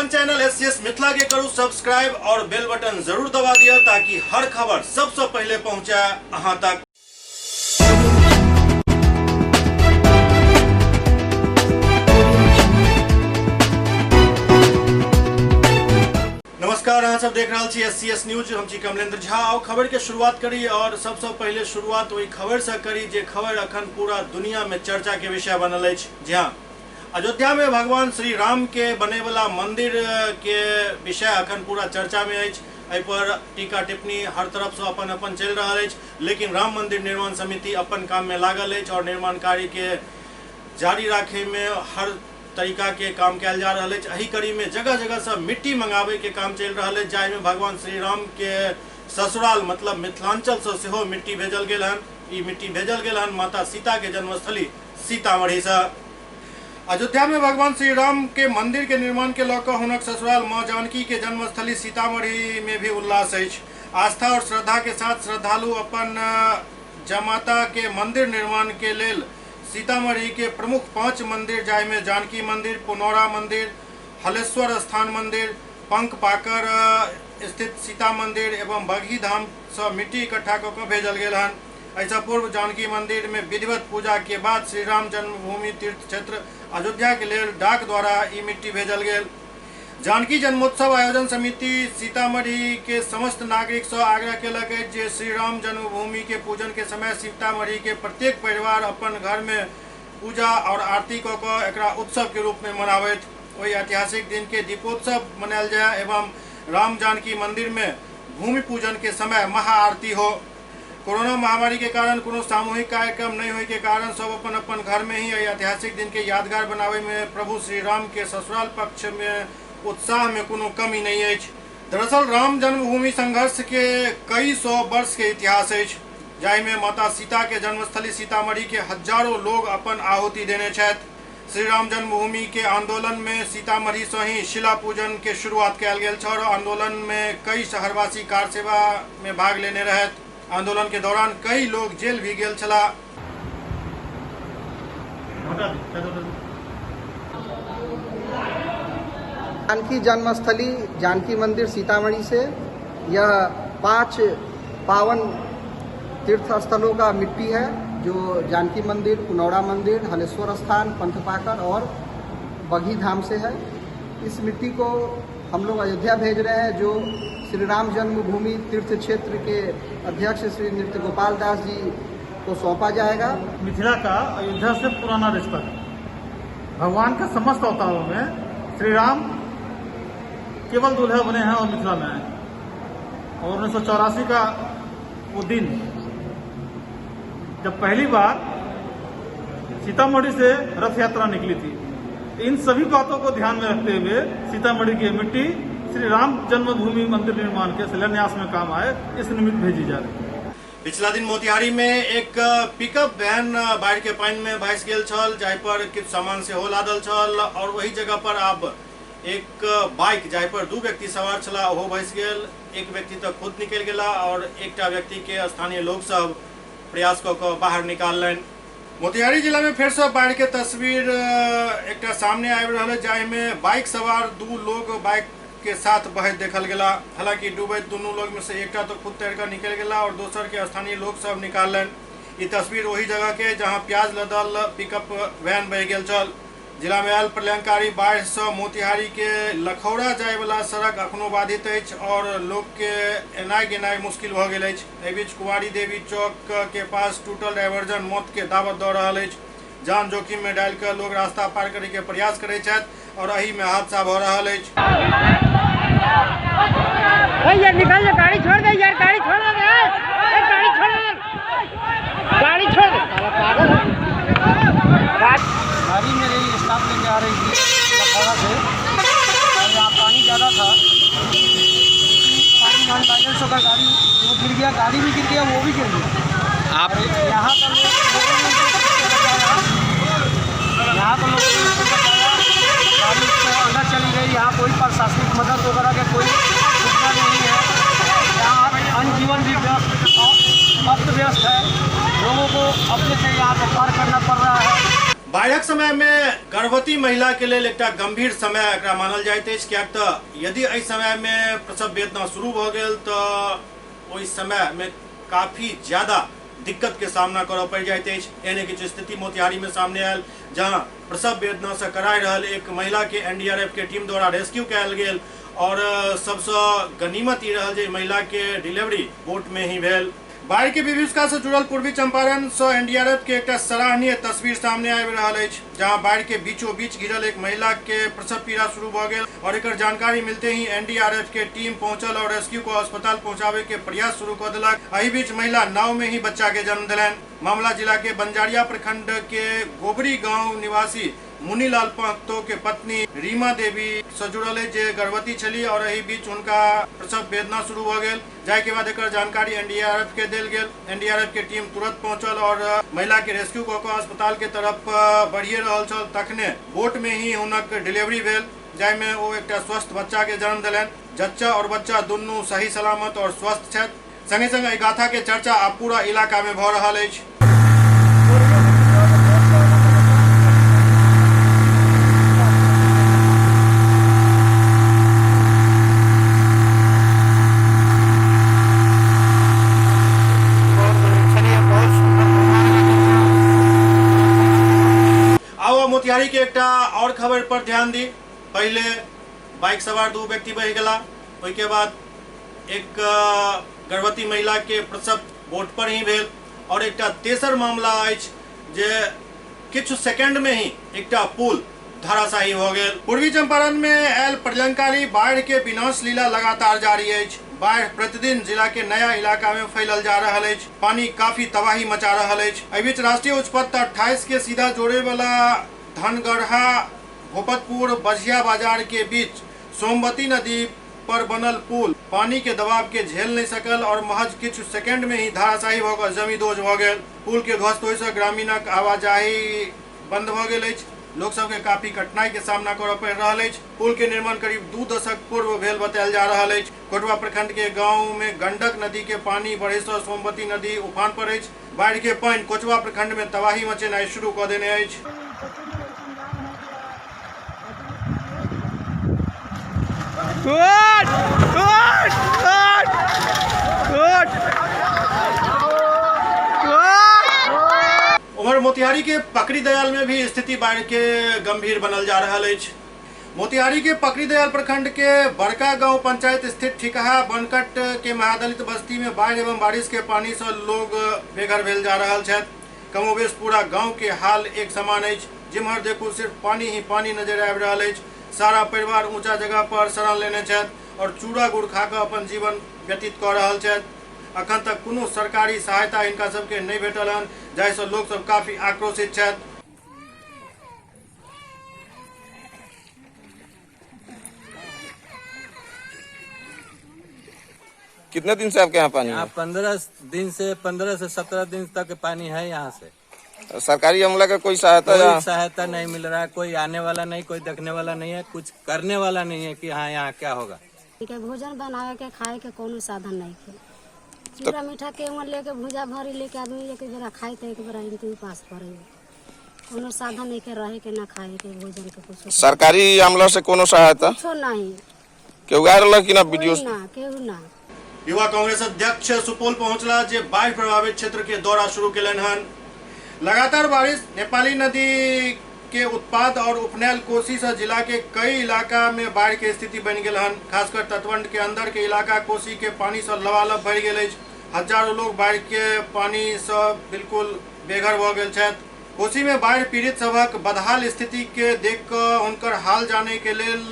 अपन channel SCS Mithila के करू subscribe और बेल बटन जरूर दबा दिया ताकि हर खबर सबसे पहले पहुंचे अहां तक। नमस्कार, अहाँ सब देख रहा छी एससीएस न्यूज। हम छी कमलेंद्र झा। और खबर के शुरुआत करी और सबसे पहले शुरुआत वही खबर से करी जे खबर अखन पूरा दुनिया में चर्चा के विषय बनल अछि। जी हाँ, अयोध्या में भगवान श्री राम के बने वाला मंदिर के विषय अखन पूरा चर्चा में अछि। एहि पर टीका टिप्पणी हर तरफ से अपन अपन चल रहा है, लेकिन राम मंदिर निर्माण समिति अपन काम में लागल है और निर्माण कार्य के जारी रखे में हर तरीका के काम कल जा रहा है। एही कड़ी में जगह जगह से मिट्टी मंगावे के काम चल रहा है, जाहि में भगवान श्री राम के ससुराल मतलब मिथिलांचल से सेहो मिट्टी भेजल गेल हन। ई मिट्टी भेजल गेल हन माता सीता के जन्मस्थली सीतामढ़ी से। अयोध्या में भगवान श्री राम के मंदिर के निर्माण के लौक हुनक ससुराल मां जानकी के जन्मस्थली सीतामढ़ी में भी उल्लास है। आस्था और श्रद्धा के साथ श्रद्धालु अपन जमाता के मंदिर निर्माण के लेल सीतामढ़ी के प्रमुख 5 मंदिर, जाहि में जानकी मंदिर, पुनौरा मंदिर, हलेश्वर स्थान मंदिर, पंख पाकर स्थित सीता मंदिर एवं बगही धाम से मिट्टी इकट्ठा कऽ भेजल गेल हन। ऐसा पूर्व जानकी मंदिर में विधिवत पूजा के बाद श्री राम जन्मभूमि तीर्थ क्षेत्र अयोध्या के लेल डाक द्वारा ई मिट्टी भेजल गेल। जानकी जन्मोत्सव आयोजन समिति सीतामढ़ी के समस्त नागरिक से आग्रह केलक है जे श्री राम जन्मभूमि के पूजन के समय सीतामढ़ी के प्रत्येक परिवार अपन घर में पूजा और आरती कऽ कऽ एकरा उत्सव के रूप में मनावैत ओहि ऐतिहासिक दिन के दीपोत्सव मनायल जाय एवं राम जानकी मंदिर में भूमि पूजन के समय महाआरती हो। कोरोना महामारी के कारण कोनो सामूहिक कार्यक्रम नहीं होने के कारण सब अपन अपन घर में ही ऐतिहासिक दिन के यादगार बनावे में प्रभु श्री राम के ससुराल पक्ष में उत्साह में कोनो कमी नहीं है। दरअसल राम जन्मभूमि संघर्ष के कई सौ वर्ष के इतिहास है, जाहि में माता सीता के जन्मस्थली सीतामढ़ी के हजारों लोग अपन आहुति देने छथि। श्री राम जन्मभूमि के आंदोलन में सीतामढ़ी से ही शिला पूजन के शुरुआत कयल गेल छल। आंदोलन में कई शहरवासी कार सेवा में भाग लेने रहत। आंदोलन के दौरान कई लोग जेल भी गेल छला। जानकी जन्मस्थली जानकी मंदिर सीतामढ़ी से यह 5 पावन तीर्थ स्थलों का मिट्टी है, जो जानकी मंदिर, पुनौरा मंदिर, हलेश्वर स्थान, पंथ पाकर और बगही धाम से है। इस मिट्टी को हम लोग अयोध्या भेज रहे हैं, जो श्री राम जन्मभूमि तीर्थ क्षेत्र के अध्यक्ष श्री नृत्य गोपाल दास जी को सौंपा जाएगा। मिथिला का अयोध्या से पुराना रिश्ता है। भगवान के समस्त अवतारों में श्री राम केवल दूल्हे बने हैं और मिथिला में आए। और 1984 का वो दिन जब पहली बार सीतामढ़ी से रथ यात्रा निकली थी, इन सभी बातों को ध्यान में रखते हुए सीतामढ़ी की मिट्टी श्री राम जन्मभूमि मंदिर निर्माण के शिलान्यास में काम आए, इस निमित्त भेजी जा रही है। पिछला दिन मोतिहारी में एक पिकअप वैन बाढ़ के पानी में भस गेल छल, जाहि पर किछु सामान से हो लादल छल और वही जगह पर अब एक बाइक जाहि पर 2 व्यक्ति सवार छला ओहो भस गेल। एक व्यक्ति तो खुद निकल गेला और एकटा व्यक्ति के स्थानीय लोग सब प्रयास कऽ कऽ बाहर निकाललनि। मोतिहारी जिला में फिर से बाढ़ के तस्वीर एक सामने आबि रहल है, जाहि में बाइक सवार 2 लोग बाइक के साथ बहैत देखल गेला। हालांकि डूबैत दोनों लोग में से एकटा तो खुद तैर कर निकल गेला और दोसर के स्थानीय लोग सब निकाललन। ई तस्वीर वही जगह के जहां प्याज लदल पिकअप वैन बह गेल छल। जिला में आयल प्रलयंकारी बाढ़ से मोतिहारी के लखौड़ा जाय वाला सड़क अखनो बाधित अछि और लोग के एनाय गेनाय मुश्किल भ गेल अछि। एहि बीच कुंवारी देवी चौक के पास टूटल डायवर्जन मौत के दावत दऽ रहल अछि। जान जोखिम में डाल कर लोग रास्ता पार करे के प्रयास करे छथि और एही में हादसा भ रहल अछि। यार निकल जा, गाड़ी छोड़ दे यार, गाड़ी छोड़ दे यार, गाड़ी छोड़ दे, गाड़ी छोड़ दे। गाड़ी मेरे स्टाफ लेके आ रही थी लखौड़ा से और यहाँ पानी ज़्यादा था। पानी अनबैलेंस होकर गाड़ी वो गिर गया, गाड़ी भी गिर गया, वो भी गिर गया। आप यहाँ पर गाड़ी अंदर चली गई। यहाँ कोई प्रशासनिक मदद वगैरह के कोई सूचना नहीं है। यहाँ जनजीवन भी अस्त व्यस्त है, लोगों को अपने से यहाँ पर पार करना पड़ रहा है। बाढ़िक समय में गर्भवती महिला के लिए एक गंभीर समय एकरा मानल जाइत अछि, कियाक तऽ यदि एहि समय में प्रसव वेदना शुरू भ गेल तऽ ओहि समय में काफी ज्यादा दिक्कत के सामना करऽ पड़ जाइत अछि। एहने किछु स्थिति मोतिहारी में सामने आयल, जहां प्रसव वेदना से कराई रहल एक महिला के एनडीआरएफ के टीम द्वारा रेस्क्यू कयल गेल और सबसे गनीमत ई रहल जे महिला के डिलीवरी बोट में ही भेल। बाढ़ के विभीषिका से जुड़ल पूर्वी चंपारण से एनडीआरएफ के एक सराहनीय तस्वीर सामने आबि रहल अछि, जहां बाढ़ के बीचों बीच घिरल एक महिला के प्रसव पीड़ा शुरू भ गेल और एकर जानकारी मिलते ही एनडीआरएफ के टीम पहुंचल और रेस्क्यू को अस्पताल पहुंचावे के प्रयास शुरू कर दिलक। एहि बीच महिला नाव में ही बच्चा के जन्म दिलैन। मामला जिला के बंजारिया प्रखंड के गोबरी गांव निवासी मुनीलाल महतो के पत्नी रीमा देवी से जुड़ल है, जे गर्भवती छली और एहि बीच उनका प्रसव वेदना शुरू भ गेल, जाय के बाद एकर जानकारी एनडीआरएफ के देल गेल। एनडीआरएफ के टीम तुरंत पहुंचल और महिला के रेस्क्यू कऽ कऽ अस्पताल के तरफ बढ़िए रहल छल। तखने बोट में ही हुनक डिलीवरी भेल, जाय में ओ एक स्वस्थ बच्चा के जन्म दिलैन। जच्चा और बच्चा दुनू सही सलामत और स्वस्थ छथि। संगे संगे एहि गाथा के चर्चा आब पूरा इलाका में भऽ रहल अछि। मोतिहारी के एक और खबर पर ध्यान दी। पहले बाइक सवार 2 व्यक्ति बह गला, ओहिके बाद एक गर्भवती महिला के प्रसव बोट पर ही भेल और एक तेसर मामला अछि जे किछु सेकंड में ही एक पुल धराशायी हो गेल। पूर्वी चंपारण में आयल प्रलयंकारी बाढ़ के विनाश लीला लगातार जारी अछि। बाढ़ प्रतिदिन जिला के नया इलाका में फैलल जा रहा है। पानी काफी तबाही मचा रहा है। एहि बीच राष्ट्रीय उच्च पथ 28 के सीधा जोड़े वाला धनगढ़ा भोपतपुर बझिया बाजार के बीच सोमवती नदी पर बनल पुल पानी के दबाव के झेल नहीं सकल और महज किछु सेकंड में ही धराशायी होकर जमींदोज भ गेल। पुल के ध्वस्त होय से ग्रामीणक आवाजाही बंद भ गेल अछि। लोक सब के काफी कठिनाई के सामना करऽ पड़ रहल अछि। पुल के निर्माण करीब 2 दशक पूर्व भेल बतायल जा रहल अछि। कोटवा प्रखंड के गांव में गंडक नदी के पानी बढ़े से सोमवती नदी उफान पर अछि। बाढ़ के पानी कोटवा प्रखंड में तबाही मचेनाई शुरू कऽ देने अछि। उमर मोतिहारी के पकड़ी दयाल में भी स्थिति बाढ़ के गंभीर बनल जा रहा है। मोतिहारी के पकड़ी दयाल प्रखंड के बड़का गांव पंचायत स्थित ठिकहा बनकट के महादलित बस्ती में बाढ़ एवं बारिश के पानी से लोग बेघर भेल जा रहा है। कमोबेश पूरा गांव के हाल एक समान अछि। जिम्हर देखू सिर्फ पानी ही पानी नजर आबि रहल अछि। सारा परिवार ऊंचा जगह पर शरण लेने छथि और चूड़ा गुड़ खा कऽ अपन जीवन व्यतीत कऽ रहल छथि। अखन तक कोनो सरकारी सहायता इनका सबके नहीं भेटल हन, जाहिसँ लोग सब काफी आक्रोशित छथि। कितने दिन से आपके यहाँ पानी है? 15 से 17 दिन तक पानी है यहाँ से। सरकारी अमला का कोई सहायता नहीं मिल रहा है। कोई आने वाला नहीं, कोई देखने वाला नहीं है, कुछ करने वाला नहीं है कि हाँ यहाँ क्या होगा। भोजन बनावे के खाए के कोनो साधन नहीं है। चूड़ा मीठा के लेके भूजा भरी लेके आदमी एक बेरा खाए तो एक बेरा इनके पास पड़े। कोनो साधन नहीं के रहे के ना खाए के भोजन के कुछ। सरकारी अमला से कोनो सहायता कुछ नहीं केहू आ रहल कि ना वीडियो ना केहू ना। युवा कांग्रेस अध्यक्ष सुपौल पहुंचला, जे बाढ़ प्रभावित क्षेत्र के दौरा शुरू केलन हन। लगातार बारिश नेपाली नदी के उत्पाद और उपनैल कोसी से जिला के कई इलाका में बाढ़ के स्थिति बन गई हन। खासकर तटबंध के अंदर के इलाका कोसी के पानी से लबालब बढ़ गए। हजारों लोग बाढ़ के पानी से बिल्कुल बेघर भ गेल छथि। कोसी में बाढ़ पीड़ित सबक बदहाल स्थिति के देख कर उनकर हाल जाने के लेल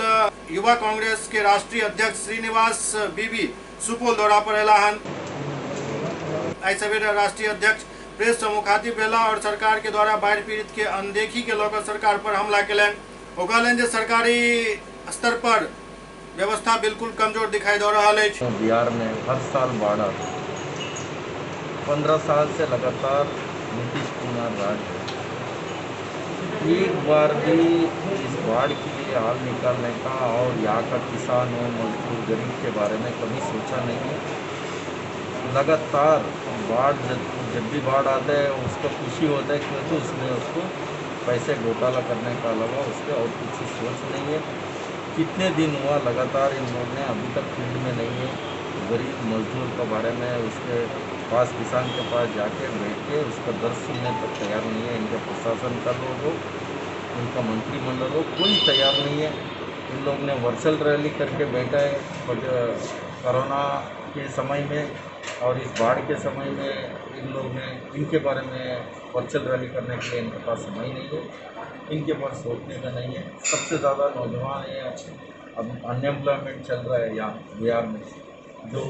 युवा कांग्रेस के राष्ट्रीय अध्यक्ष श्रीनिवास बीबी सुपौल दौरा पर अयला हन। आई सवेरे राष्ट्रीय अध्यक्ष प्रेस से मुखातिब भेला और सरकार के द्वारा बाढ़ पीड़ित के अनदेखी के लऽ कऽ सरकार पर हमला केलनि। ओ कहलनि जे सरकारी स्तर पर व्यवस्था बिल्कुल कमजोर दिखाई दे रहा है। बिहार में हर साल बाढ़ आती है। 15 साल से लगातार नीतीश कुमार राज है। एक बार भी इस बाढ़ के लिए हाल निकालने का और यहाँ का किसान हो मजदूर गरीब के बारे में कभी सोचा नहीं है। लगातार बाढ़ जब भी बाढ़ आता है उसको खुशी होता है क्योंकि उसमें उसको पैसे घोटाला करने का अलावा उसके और कुछ सोच नहीं है। कितने दिन हुआ लगातार इन लोगों ने अभी तक फील्ड में नहीं है। गरीब मजदूर के बारे में उसके पास, किसान के पास जाके बैठ के उसका दर्द सुनने तक तैयार नहीं है। इनका प्रशासन का लोग हो, इनका मंत्रिमंडल हो, कोई तैयार नहीं है। इन लोग ने वर्चुअल रैली करके बैठा है, बट कोरोना के समय में और इस बाढ़ के समय में इन लोग ने इनके बारे में वर्चुअल रैली करने के लिए इनके पास समय नहीं है, इनके पास सोचने का नहीं है। सबसे ज़्यादा नौजवान है, अब अनएम्प्लॉयमेंट चल रहा है यहाँ बिहार में। जो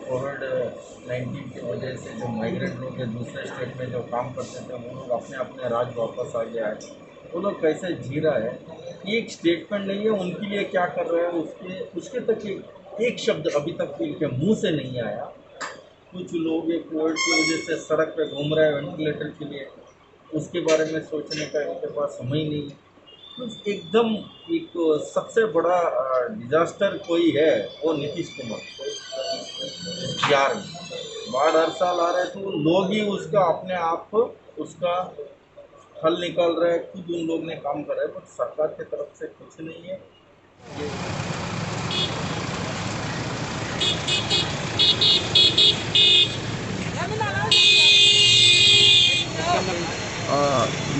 कोविड-19 की वजह से जो माइग्रेंट लोग हैं दूसरे स्टेट में जो काम करते थे वो लोग अपने अपने राज्य वापस आ गया है। वो लोग कैसे जी रहा है, एक स्टेटमेंट नहीं है उनके लिए क्या कर रहे हैं उसके तक एक शब्द अभी तक इनके मुंह से नहीं आया। कुछ लोग ये कोविड की वजह से सड़क पे घूम रहे हैं वेंटिलेटर के लिए, उसके बारे में सोचने का इनके पास समय नहीं है। तो एकदम एक सबसे बड़ा डिजास्टर कोई है वो नीतीश कुमार। बिहार में बाढ़ हर साल आ रहा है तो लोग ही उसका अपने आप उसका हल निकाल रहे हैं, खुद उन लोग ने काम कर रहे हैं, बट सरकार की तरफ से कुछ नहीं है।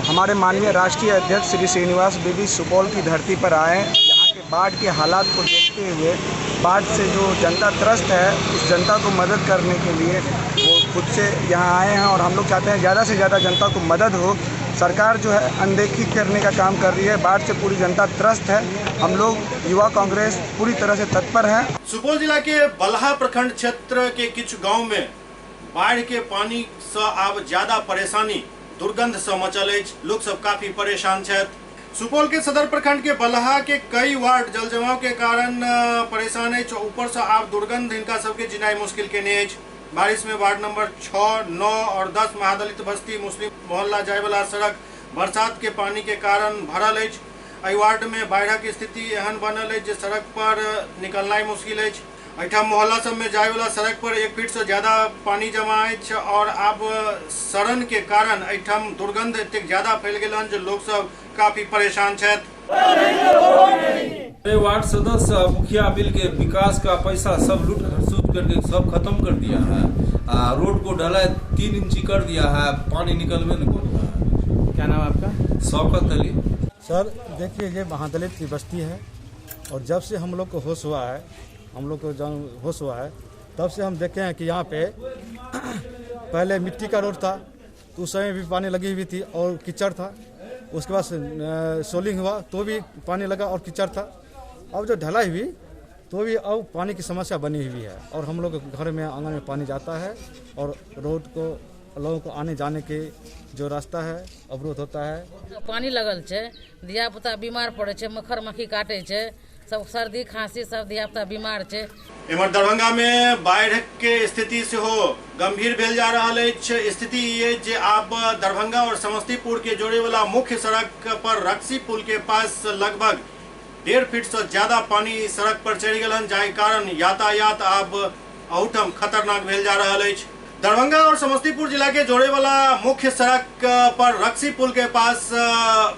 हमारे माननीय राष्ट्रीय अध्यक्ष श्री श्रीनिवास बेबी सुपौल की धरती पर आए। यहाँ के बाढ़ के हालात को देखते हुए बाढ़ से जो जनता त्रस्त है उस जनता को मदद करने के लिए वो खुद से यहाँ आए हैं और हम लोग चाहते हैं ज़्यादा से ज़्यादा जनता को मदद हो। सरकार जो है अनदेखी करने का काम कर रही है, बाढ़ से पूरी जनता त्रस्त है। हम लोग युवा कांग्रेस पूरी तरह से तत्पर हैं। सुपौल जिला के बलहा प्रखंड क्षेत्र के किछु गाँव में बाढ़ के पानी से आब ज्यादा परेशानी दुर्गंध से मचल अछि। लोग सब काफी परेशान छथि। सुपौल के सदर प्रखंड के बलहा के कई वार्ड जल जमाव के कारण परेशान अछि। ऊपर से आब दुर्गंध इनका सबके जिनाई मुश्किल केने अछि। बारिश में वार्ड नंबर 6, 9 और 10 महादलित बस्ती मुस्लिम मोहल्ला जाय वाला सड़क बरसात के पानी के कारण भरल अछि। एहि वार्ड में बाढ़क स्थिति एहन बनल अछि जे सड़क पर निकलनाई मुश्किल अछि। एहिठाम मोहल्ला सब में जाय वाला सड़क पर 1 फीट से ज्यादा पानी जमा अछि और अब सड़न के कारण एहिठाम दुर्गंध एतेक ज्यादा फैल गेल हन जे लोग सब काफी परेशान छथि। वार्ड सदस्य मुखिया मिल के विकास का पैसा सब लूट खसूट करके सब खत्म कर दिया है। रोड को ढलाई 3 इंची कर दिया है, पानी निकलवे नहीं कर रहा है। क्या नाम है आपका? शौकत अली। सर देखिए ये महादलित की बस्ती है और जब से हम लोग को होश हुआ है, हम लोग को जब होश हुआ है तब से हम देखे हैं कि यहाँ पे पहले मिट्टी का रोड था तो उस समय भी पानी लगी हुई थी और कीचड़ था। उसके बाद सोलिंग हुआ तो भी पानी लगा और कीचड़ था। अब जो ढलाई हुई तो भी अब पानी की समस्या बनी हुई है और हम लोग घर में आंगन में पानी जाता है और रोड को लोगों को आने जाने के जो रास्ता है अवरोध होता है। पानी लगल छे, धिया पुता बीमार पड़े छे, मक्खर मक्खी काटे छे, सब सर्दी खांसी सब धिया पुता बीमार छे। इमहर दरभंगा में बाढ़ के स्थिति से हो गंभीर भेल जा रहा है। स्थिति ये जे आप दरभंगा और समस्तीपुर के जोड़े वाला मुख्य सड़क पर रक्सी पुल के पास लगभग 1.5 फीट से ज्यादा पानी सड़क पर चढ़ गल, जाहि कारण यातायात अब अहुठम खतरनाक भेल जा रहा है। दरभंगा और समस्तीपुर जिला के जोड़े वाला मुख्य सड़क पर रक्सी पुल के पास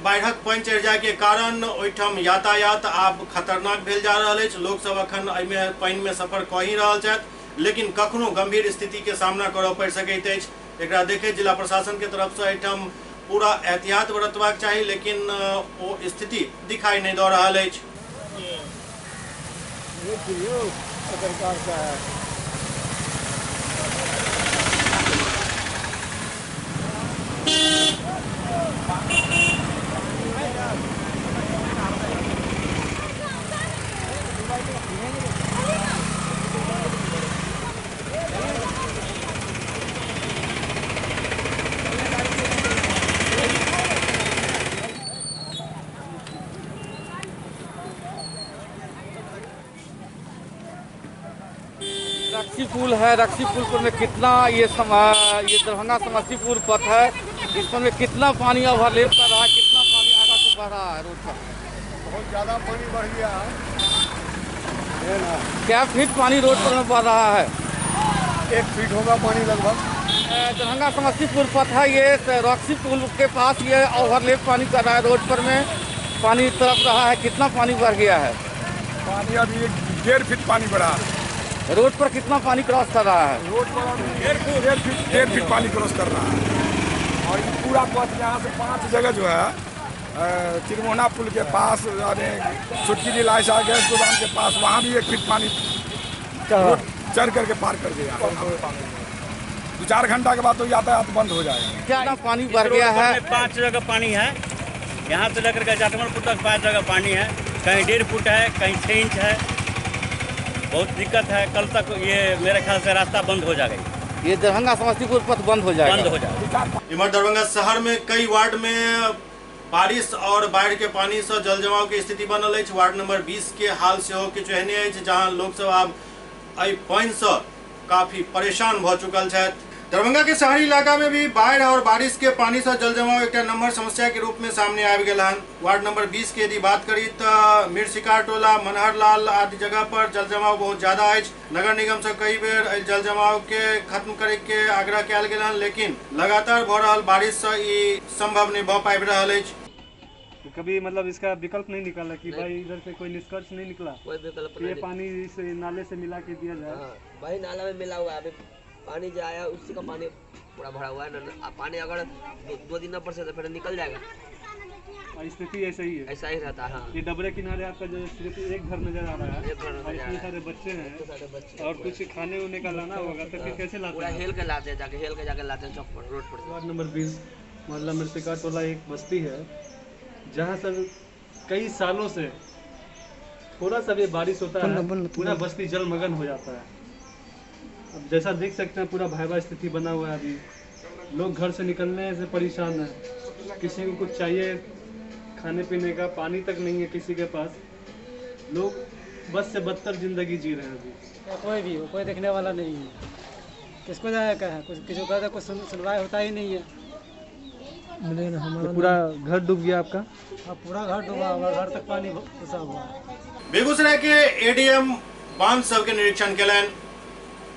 बाढ़क पानी चढ़ जाए के कारण ओहिठाम यातायात आब खतरनाक भेल जा रहा है। लोग सब अखन एहिमे पानी में सफर कऽ ही रहल छथि, लेकिन कखनो गंभीर स्थिति के सामना करऽ पड़ि सकैत अछि। एकरा देखे जिला प्रशासन के तरफ से एहिठाम पूरा एहतियात बरतबाक चाही, लेकिन वो स्थिति दिखाई नहीं दऽ रहल अछि। रक्सी पुल है, रक्सी पुल पर में कितना ये दरभंगा समस्तीपुर पथ है, इस पर में कितना पानी ओवरलेप कर रहा है, कितना पानी आगे से बढ़ रहा है रोड पर। बहुत ज़्यादा पानी बढ़ गया है। क्या फीट पानी रोड पर में बढ़ रहा है? 1 फीट होगा पानी लगभग। दरभंगा समस्तीपुर पथ है, ये रॉक्सी पुल के पास ये ओवरलेप पानी कर रहा है रोड पर में, पानी तरफ रहा है। कितना पानी बढ़ गया है? पानी अभी 1.5 फीट पानी बढ़ा है। रोड पर कितना पानी क्रॉस कर रहा है? रोड पर 1.5 फीट पानी क्रॉस कर रहा है। और ये पूरा पथ यहाँ से 5 जगह जो है त्रिमोहना पुल के पास, छुटकी लीलाशाह गैस गोदाम के पास, वहाँ भी 1 फीट पानी चढ़ करके पार कर गया। 2-4 घंटा के बाद तो यातायात बंद हो जाएगा। क्या पानी बढ़ गया है? 5 जगह पानी है, यहाँ से लेकर के जाटमलपुर तक 5 जगह पानी है। कहीं 1.5 फुट है, कहीं 6 इंच है। बहुत दिक्कत है। कल तक ये मेरे ख्याल से रास्ता बंद हो जाएगा। ये दरभंगा समस्तीपुर पथ बंद हो जाएगा। इमर दरभंगा शहर में कई वार्ड में बारिश और बाढ़ के पानी से जल जमाव की स्थिति बनल है। वार्ड नंबर 20 के हाल से हो किछु एहने है जहाँ लोग सब आब एहि पानी से काफी परेशान भ चुकल है। दरभंगा के शहरी इलाका में भी बाढ़ और बारिश के पानी से जल जमाव एक नंबर समस्या के रूप में सामने आबि गेल हन। वार्ड नंबर 20 के यदि बात करी तो मिर्शिकार टोला, मनहरलाल आदि जगह पर जल जमाव बहुत ज्यादा है। नगर निगम से कई बेर जल जमाव के खत्म करे के आग्रह किया गेल हन, लेकिन लगातार भ रहल बारिश से ई संभव नहीं भ पाबि रहल है। कभी मतलब इसका विकल्प नहीं निकाला कि भाई इधर से कोई निष्कर्ष नहीं निकला, कोई विकल्प ये पानी इस नाले से मिला के दिया जाए। भाई नाला में मिला हुआ है, अभी पानी जो आया उसी का पानी पूरा भरा हुआ है। पानी अगर 2 दिन पर से तो फिर निकल जाएगा। स्थिति ऐसा ही है, ऐसा ही रहता है। हाँ। ये डबरे किनारे आपका जो स्थिति एक घर नजर आ रहा है, इतने सारे बच्चे हैं और कुछ खाने उन्ने का लाना होगा, तो फिर कैसे लाते हैं? हेल के लाते हैं, जाके लाते हैं चौक पर, रोड पर। वार्ड नंबर 20 मोहल्ला मिर्शिकार टोला एक बस्ती है जहाँ सर कई सालों से थोड़ा सा भी बारिश होता है पूरा बस्ती जलमग्न हो जाता है। अब जैसा देख सकते हैं पूरा भयावह स्थिति बना हुआ है। अभी लोग घर से निकलने से परेशान है, किसी को कुछ चाहिए खाने पीने का, पानी तक नहीं है किसी के पास। लोग बस से बदतर जिंदगी जी रहे हैं अभी। कोई भी हो, कोई देखने वाला नहीं है, किसको जाए क्या है, कुछ किसी का कुछ सुनवाई होता ही नहीं है। तो पूरा घर डूब गया आपका? हाँ, पूरा घर डूबा हुआ, घर तक पानी घुसा हुआ। बेगूसराय के एडीएम बांध सब के निरीक्षण केलन।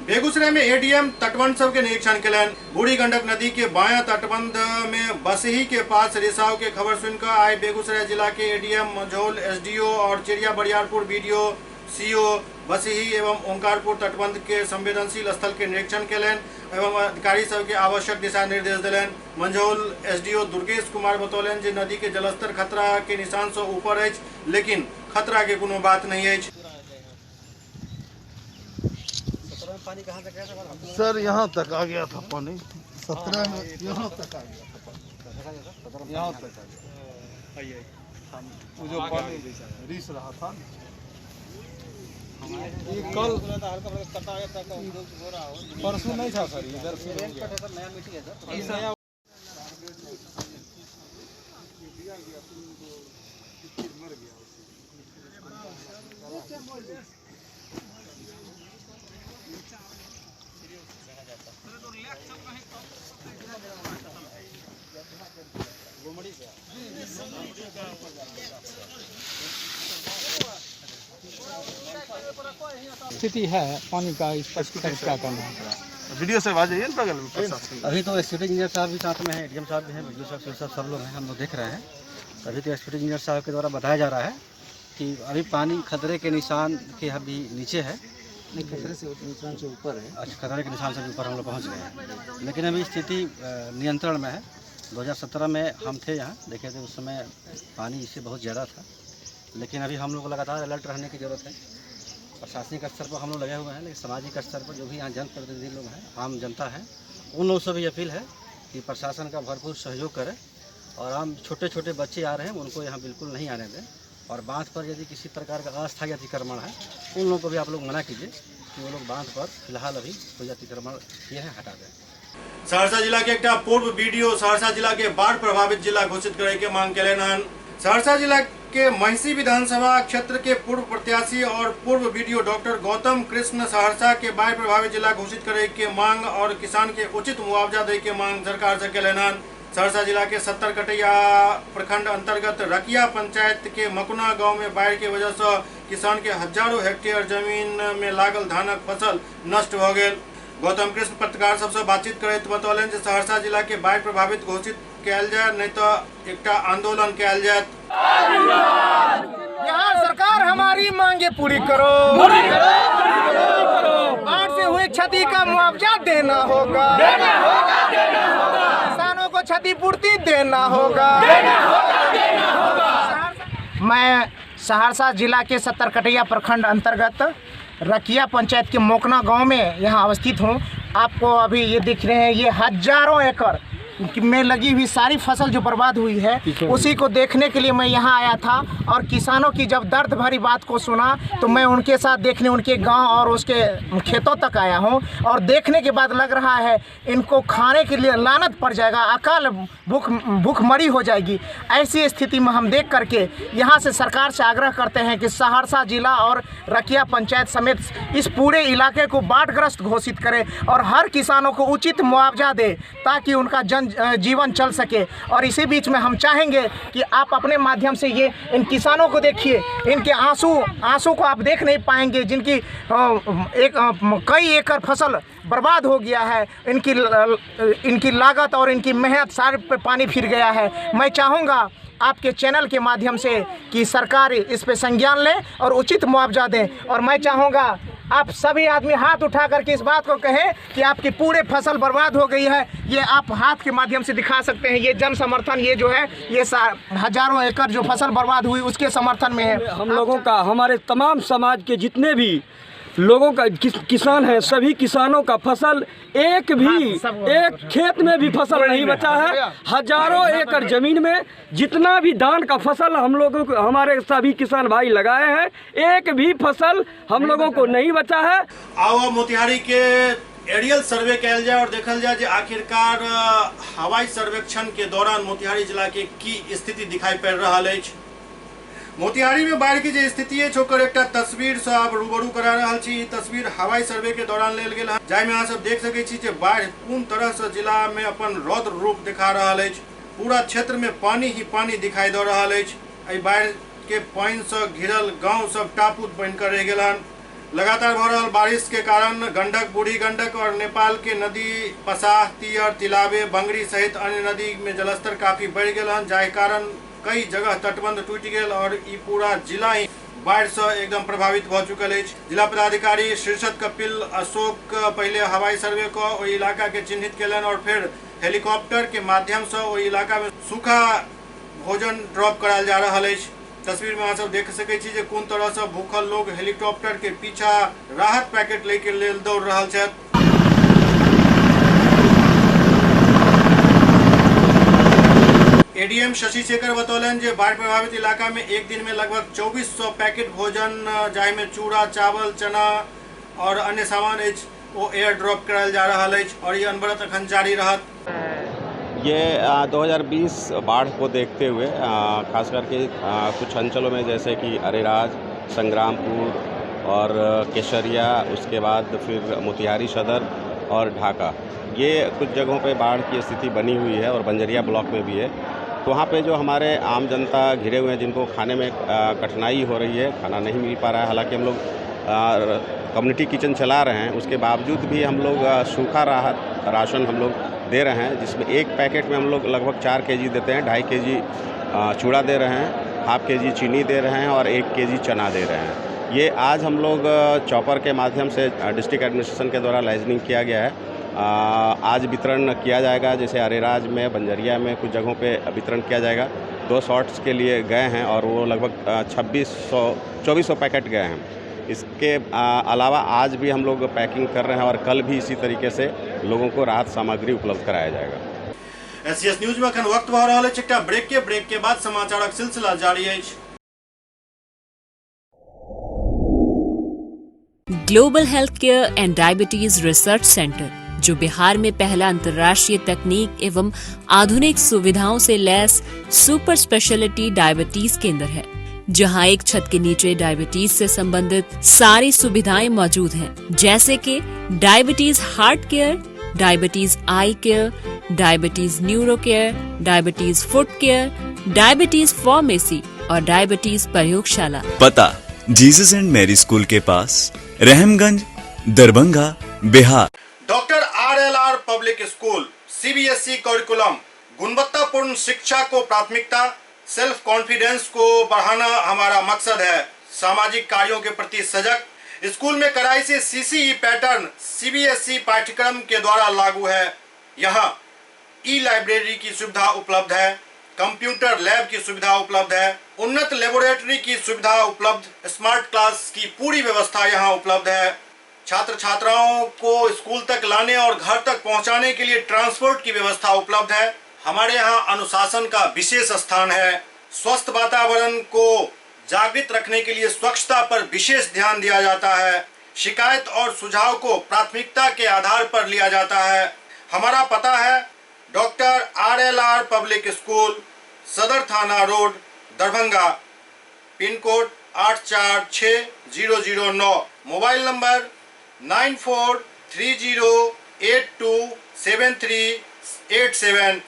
बेगूसराय में एडीएम तटबंध सब के निरीक्षण केलन। बूढ़ी गंडक नदी के बायां तटबंध में बसही के पास रिसाव के खबर सुनकर आए बेगूसराय जिला के एडीएम मंझौल, एसडीओ और चिड़िया बरियारपुर बीडीओ, सीओ बसही एवं ओंकारपुर तटबंध के संवेदनशील स्थल के निरीक्षण केलन एवं अधिकारी सब के आवश्यक दिशा निर्देश दिलन। मंझौल एसडीओ दुर्गेश कुमार बतौलन जे नदी के जलस्तर खतरा के निशान से ऊपर है, लेकिन खतरा के कोनो बात नहीं है। पानी कहाँ तक है सर? यहाँ तक आ गया था पानी। 17 में यहाँ तक आ गया, यहाँ तक आ गया। वो जो पानी रिस रहा था ये कल परसों नहीं था सर, इधर से नया मिट्टी है सर। नया स्थिति है पानी का, इस पर क्या करना है? वीडियो से आवाज आई है बगल में। अभी तो एक्सपर्ट इंजीनियर साहब भी साथ में हैं, एडीएम साहब भी हैं, वीडियो साहब सब लोग हैं, हम लोग देख रहे हैं। अभी तो एक्सपर्ट इंजीनियर साहब के द्वारा बताया जा रहा है कि अभी पानी खतरे के निशान के अभी नीचे है। नहीं, खतरे से निशान से ऊपर है। अच्छा, खतरे के निशान से ऊपर हम लोग पहुँच गए हैं, लेकिन अभी स्थिति नियंत्रण में है। 2017 में हम थे यहाँ, देखे थे उस समय पानी इससे बहुत ज़्यादा था, लेकिन अभी हम लोग लगातार अलर्ट रहने की ज़रूरत है। प्रशासनिक स्तर पर हम लोग लगे हुए हैं, लेकिन सामाजिक स्तर पर जो भी यहाँ जनप्रतिनिधि लोग हैं, आम जनता है, उन लोगों से भी अपील है कि प्रशासन का भरपूर सहयोग करें और आम छोटे छोटे बच्चे आ रहे हैं उनको यहाँ बिल्कुल नहीं आने दें। और बांध पर यदि किसी प्रकार का अस्थायी अतिक्रमण है उन लोगों को भी आप लोग मना कीजिए कि वो लोग बांध पर फिलहाल अभी कोई अतिक्रमण किए हैं हटा दें। सहरसा जिला के एक पूर्व बीडीओ सहरसा जिला के बाढ़ प्रभावित जिला घोषित करे के मांग केलन हन। सहरसा जिला के महिषी विधानसभा क्षेत्र के पूर्व प्रत्याशी और पूर्व बीडीओ डॉक्टर गौतम कृष्ण सहरसा के बाढ़ प्रभावित जिला घोषित करे के मांग और किसान के उचित मुआवजा दे के मांग सरकार से केलन हन। सहरसा जिला के 70 कटैया प्रखंड अंतर्गत रकिया पंचायत के मकुना गांव में बाढ़ के वजह से किसान के हजारों हेक्टेयर जमीन में लागल धानक फसल नष्ट भ गेल। गौतम कृष्ण पत्रकार सबसे बातचीत करैत बतौलन जे सहरसा जिला के बाढ़ प्रभावित घोषित कयल जाय नहीं तो एकटा आंदोलन कयल जायत। बिहार सरकार हमारी मांगे पूरी करो, बाढ़ से हुई क्षति का मुआवजा देना होगा, किसानों को क्षतिपूर्ति देना होगा। मैं सहरसा जिला के सत्तरकटिया प्रखंड अंतर्गत रकिया पंचायत के मोकना गांव में यहाँ अवस्थित हूँ। आपको अभी ये दिख रहे हैं, ये हजारों एकड़ में लगी हुई सारी फसल जो बर्बाद हुई है उसी को देखने के लिए मैं यहाँ आया था। और किसानों की जब दर्द भरी बात को सुना तो मैं उनके साथ देखने उनके गांव और उसके खेतों तक आया हूँ। और देखने के बाद लग रहा है इनको खाने के लिए लानत पड़ जाएगा, अकाल भूखमरी हो जाएगी। ऐसी स्थिति में हम देख करके यहाँ से सरकार से आग्रह करते हैं कि सहरसा जिला और रकिया पंचायत समेत इस पूरे इलाके को बाढ़ग्रस्त घोषित करे और हर किसानों को उचित मुआवजा दे ताकि उनका जीवन चल सके। और इसी बीच में हम चाहेंगे कि आप अपने माध्यम से ये इन किसानों को देखिए, इनके आंसू को आप देख नहीं पाएंगे जिनकी कई एकड़ फसल बर्बाद हो गया है। इनकी लागत और इनकी मेहनत सारे पे पानी फिर गया है। मैं चाहूँगा आपके चैनल के माध्यम से कि सरकार इस पे संज्ञान ले और उचित मुआवजा दें। और मैं चाहूँगा आप सभी आदमी हाथ उठा करके इस बात को कहें कि आपकी पूरे फसल बर्बाद हो गई है। ये आप हाथ के माध्यम से दिखा सकते हैं। ये जन समर्थन ये जो है ये हजारों एकड़ जो फसल बर्बाद हुई उसके समर्थन में है। हम लोगों का, हमारे तमाम समाज के जितने भी लोगों का किसान हैं, सभी किसानों का फसल एक खेत में भी फसल नहीं बचा है। हजारों एकड़ जमीन में जितना भी धान का फसल हम लोगों को, हमारे सभी किसान भाई लगाए हैं, एक भी फसल हम लोगों को नहीं बचा है। आओ मोतिहारी के एरियल सर्वे कयल जाए और देखल जाए आखिरकार हवाई सर्वेक्षण के दौरान मोतिहारी जिला के की स्थिति दिखाई पड़ रहा है। मोतिहारी में बाढ़ की जो स्थिति है छोकर एक तस्वीर से आप रूबरू करा रहा छी। तस्वीर हवाई सर्वे के दौरान लेल गेल है, जाहिमे अहाँ सब देख सकै छी जे बाढ़ कोन तरह से जिला में अपन रौद्र रूप दिखा रहा है। पूरा क्षेत्र में पानी ही पानी दिखाई दे रहा है। बाढ़ के पानी से घिरल गांव सब टापू बनकर रह गए। लगातार भ रहल बारिश के कारण गंडक, बूढ़ी गंडक और नेपाल के नदी पसाह, तियर, तिलाबे, बंगरी सहित अन्य नदी में जलस्तर काफी बढ़ गए, जाहि कारण कई जगह तटबंध टूट गए और ई पूरा जिला ही बाढ़ से एकदम प्रभावित भ चुकल है। जिला पदाधिकारी शीर्षद कपिल अशोक पहले हवाई सर्वे को ओई इलाका के चिन्हित केलन और फिर हेलीकॉप्टर के माध्यम से ओई इलाका में सूखा भोजन ड्रॉप कराल जा रहा है। तस्वीर में अहाँ सब देख सकै छी जे कोन तरह से भूखल लोग हेलीकॉप्टर के पीछा राहत पैकेट लेके लेल दौड़ रहा है। एडीएम शशि शेखर बतौलन जे बाढ़ प्रभावित इलाका में एक दिन में लगभग 2400 पैकेट भोजन जाहि में चूड़ा, चावल, चना और अन्य सामान वो एयर ड्रॉप कराल जा रहा है और ये अनवरत अखन जारी रहत। ये 2020 बाढ़ को देखते हुए खास करके कुछ अंचलों में जैसे कि अरेराज, संग्रामपुर और केसरिया, उसके बाद फिर मोतिहारी सदर और ढाका, ये कुछ जगहों पे बाढ़ की स्थिति बनी हुई है और बंजरिया ब्लॉक में भी है। तो वहाँ पे जो हमारे आम जनता घिरे हुए हैं जिनको खाने में कठिनाई हो रही है, खाना नहीं मिल पा रहा है। हालांकि हम लोग कम्युनिटी किचन चला रहे हैं, उसके बावजूद भी हम लोग सूखा राशन हम लोग दे रहे हैं, जिसमें एक पैकेट में हम लोग लगभग 4 केजी देते हैं। 2.5 केजी चूड़ा दे रहे हैं, हाफ केजी चीनी दे रहे हैं और 1 केजी चना दे रहे हैं। ये आज हम लोग चॉपर के माध्यम से डिस्ट्रिक्ट एडमिनिस्ट्रेशन के द्वारा लाइजनिंग किया गया है। आज वितरण किया जाएगा, जैसे अरेराज में, बंजरिया में कुछ जगहों पे वितरण किया जाएगा। 2 शॉट्स के लिए गए हैं और वो लगभग 2400 पैकेट गए हैं। इसके अलावा आज भी हम लोग पैकिंग कर रहे हैं और कल भी इसी तरीके से लोगों को राहत सामग्री उपलब्ध कराया जाएगा। एससीएस न्यूज में अखन वक्त भ रहल अछि एकटा ब्रेक के बाद समाचारक सिलसिला जारी अछि। Global health care and diabetes research centre, जो बिहार में पहला अंतर्राष्ट्रीय तकनीक एवं आधुनिक सुविधाओं से लैस सुपर स्पेशलिटी डायबिटीज केंद्र है, जहां एक छत के नीचे डायबिटीज से संबंधित सारी सुविधाएं मौजूद हैं, जैसे कि diabetes heart care, diabetes eye care, diabetes neuro care, diabetes foot care, diabetes pharmacy और डायबिटीज प्रयोगशाला। पता जीसस एंड मैरी स्कूल के पास, Rahamganj, Darbhanga, Bihar. Doctor RLR public school CBSE curriculum गुणवत्तापूर्ण शिक्षा को प्राथमिकता, सेल्फ कॉन्फिडेंस को बढ़ाना हमारा मकसद है। सामाजिक कार्यों के प्रति सजग। स्कूल में कड़ाई से CCE पैटर्न CBSE पाठ्यक्रम के द्वारा लागू है। यहाँ ई-लाइब्रेरी की सुविधा उपलब्ध है, कंप्यूटर लैब की सुविधा उपलब्ध है, उन्नत लेबोरेटरी की सुविधा उपलब्ध, स्मार्ट क्लास की पूरी व्यवस्था यहाँ उपलब्ध है। छात्र छात्राओं को स्कूल तक लाने और घर तक पहुंचाने के लिए ट्रांसपोर्ट की व्यवस्था उपलब्ध है। हमारे यहाँ अनुशासन का विशेष स्थान है। स्वस्थ वातावरण को जागृत रखने के लिए स्वच्छता पर विशेष ध्यान दिया जाता है। शिकायत और सुझाव को प्राथमिकता के आधार पर लिया जाता है। हमारा पता है डॉक्टर RLR पब्लिक स्कूल, सदर थाना road, Darbhanga, pin code 846009, mobile number 9430827387,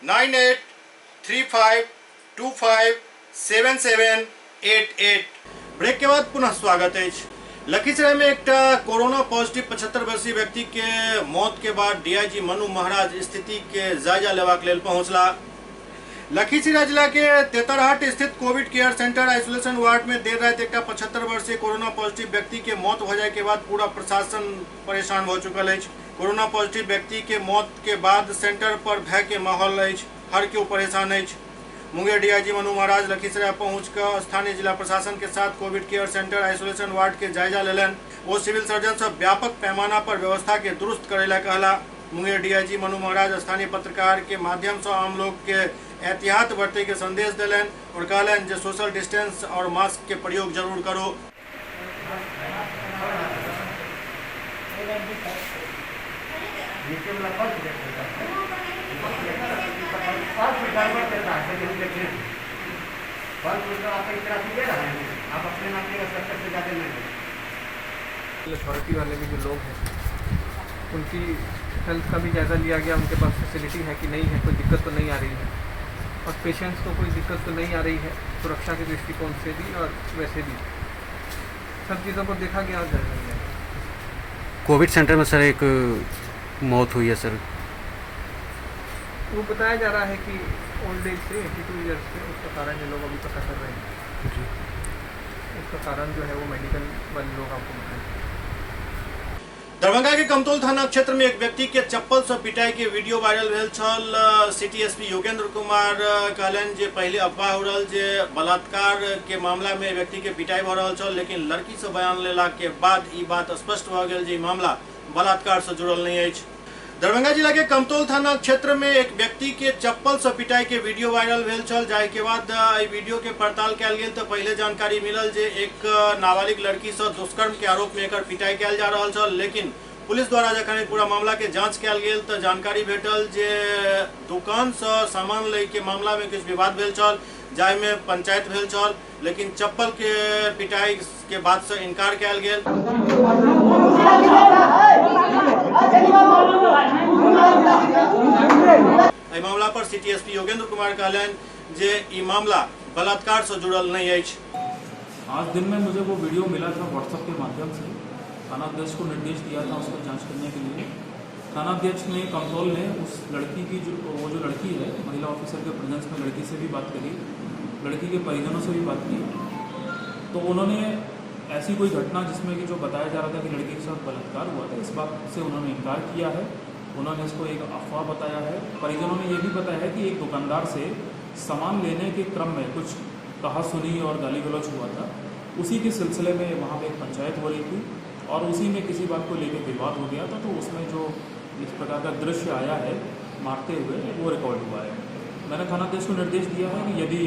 9835257788। Break के बाद पुनः स्वागत है। लखीसराय में एक कोरोना पॉजिटिव 75 वर्षीय व्यक्ति के मौत के बाद DIG मनु महाराज स्थिति के जायजा लेबाक लेल पहुंचला। लखीसराय जिला के तेतरहाट स्थित Covid care centre isolation ward में देर रात एक 75 वर्षीय कोरोना पॉजिटिव व्यक्ति के मौत हो जाए के बाद पूरा प्रशासन परेशान हो चुकल है। कोरोना पॉजिटिव व्यक्ति के मौत के बाद सेंटर पर भय के माहौल है। हर केओ परेशान है। मुंगेर DIG मनु महाराज लखीसराय पहुंचकर स्थानीय जिला प्रशासन के साथ Covid care centre isolation ward के जायजा लेलन। वो सिविल सर्जन से व्यापक पैमाना पर व्यवस्था के दुरुस्त करेला कहला। मुंगेर DIG मनु महाराज स्थानीय पत्रकार के माध्यम से आम लोग के एहतियात बरते के संदेश दिलन और कहलन जे सोशल डिस्टेंस और मास्क के प्रयोग जरूर करो। अथॉरिटी वाले भी जो लोग हैं उनकी हेल्थ का भी जायज़ा लिया गया। उनके पास फैसिलिटी है कि नहीं है, कोई दिक्कत तो नहीं आ रही है और पेशेंट्स को कोई दिक्कत तो नहीं आ रही है। सुरक्षा के दृष्टिकोण से भी और वैसे भी सब चीज़ों को देखा गया और जायज़ा लिया गया। कोविड सेंटर में सर एक मौत हुई है सर, वो बताया जा रहा है कि ओल्ड एज से 82 ईयर्स से, उसका कारण ये लोग अभी पता कर रहे हैं। उसका कारण जो है वो मेडिकल वाले लोग आपको बताएंगे। दरभंगा के कमतौल थाना क्षेत्र में एक व्यक्ति के चप्पल से पिटाई के वीडियो वायरल भेल छल। सिटी SP योगेंद्र कुमार कहलन जे पहले अफवाह हो रहा जे बलात्कार के मामला में व्यक्ति के पिटाई हो रहा छल, लेकिन लड़की से बयान लेला के बाद ई बात स्पष्ट भ गेल जे मामला बलात्कार से जुड़ल नहीं है। दरभंगा जिला के कमतौल थाना क्षेत्र में एक व्यक्ति के चप्पल से पिटाई के वीडियो वायरल भेल छल, जाय के बाद वीडियो के पड़ताल कयल गेल तो पहले जानकारी मिलल जे एक नाबालिग लड़की से दुष्कर्म के आरोप में एकर पिटाई कयल जा रहा छल। लेकिन पुलिस द्वारा जखन पूरा मामला के जांच कयल गेल तो जानकारी भेटल जे दुकान से सामान ले के मामला में कुछ विवाद भेल छल, जाय में पंचायत भेल छल, लेकिन चप्पल के पिटाई के बाद से इनकार कयल गेल। मामला पर सिटी SP योगेंद्र कुमार कहलन जे ई मामला बलात्कार से जुड़ल नहीं है। आज दिन में मुझे वो वीडियो मिला था व्हाट्सएप के माध्यम से। थानाध्यक्ष को निर्देश दिया था उसको जांच करने के लिए। थानाध्यक्ष ने कमतौल ने उस लड़की की जो लड़की है, महिला ऑफिसर के प्रेजेंस में लड़की से भी बात करी, लड़की के परिजनों से भी बात की। तो उन्होंने ऐसी कोई घटना जिसमें कि जो बताया जा रहा था कि लड़की के साथ बलात्कार हुआ था, इस बात से उन्होंने इनकार किया है। उन्होंने इसको एक अफवाह बताया है। परिजनों ने ये भी बताया है कि एक दुकानदार से सामान लेने के क्रम में कुछ कहा सुनी और गाली गलौज हुआ था। उसी के सिलसिले में वहाँ पे एक पंचायत हो रही थी और उसी में किसी बात को लेकर विवाद हो गया था। तो उसमें जो इस प्रकार का दृश्य आया है मारते हुए, वो रिकॉर्ड हुआ है। मैंने थानाध्यक्ष को निर्देश दिया है कि यदि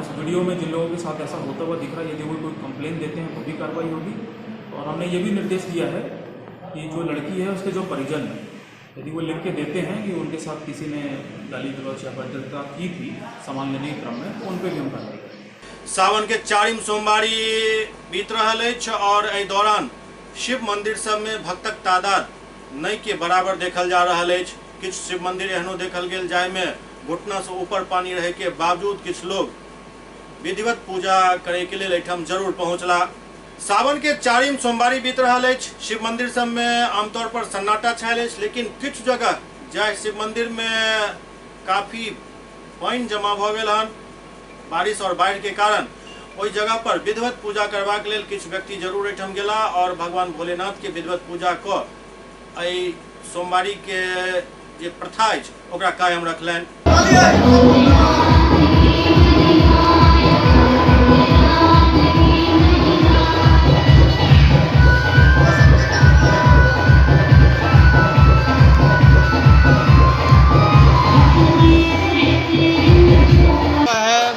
इस वीडियो में जिन लोगों के साथ ऐसा होता हुआ दिख रहा है, यदि वो कोई कंप्लेन देते हैं तो भी कार्रवाई होगी। और हमने ये भी निर्देश दिया है कि जो लड़की है उसके जो परिजन हैं, यदि वो लिख के देते हैं कि उनके साथ किसी ने गाली गलौज या बदतमीजी की थी सामान लेने के क्रम में, तो उन पर भी हम कार्रवाई करेंगे। सावन के 4वीं सोमवारी बीत रहा है और एहि दौरान शिव मंदिर सब में भक्तक तादाद नहीं के बराबर देखल जा रहा है। किछ शिव मंदिर एहनो देखल गेल जाय में घुटना से ऊपर पानी रहे के बावजूद किछ लोग विधिवत पूजा करे के लिए एठम जरूर पहुँचला। सावन के चारिम सोमवारी बीत रहा है। शिव मंदिर सब में आमतौर पर सन्नाटा छायल है, लेकिन किछु जगह जाए शिव मंदिर में काफी पानी जमा भ गेल हन। बारिश और बाढ़ के कारण ओई जगह पर विधिवत पूजा करबाक लेल किछु व्यक्ति जरूर एठम गेला और भगवान भोलेनाथ के विधिवत पूजा क एहि सोमवारी के जे प्रथा अछि ओकरा कायम रखलनि।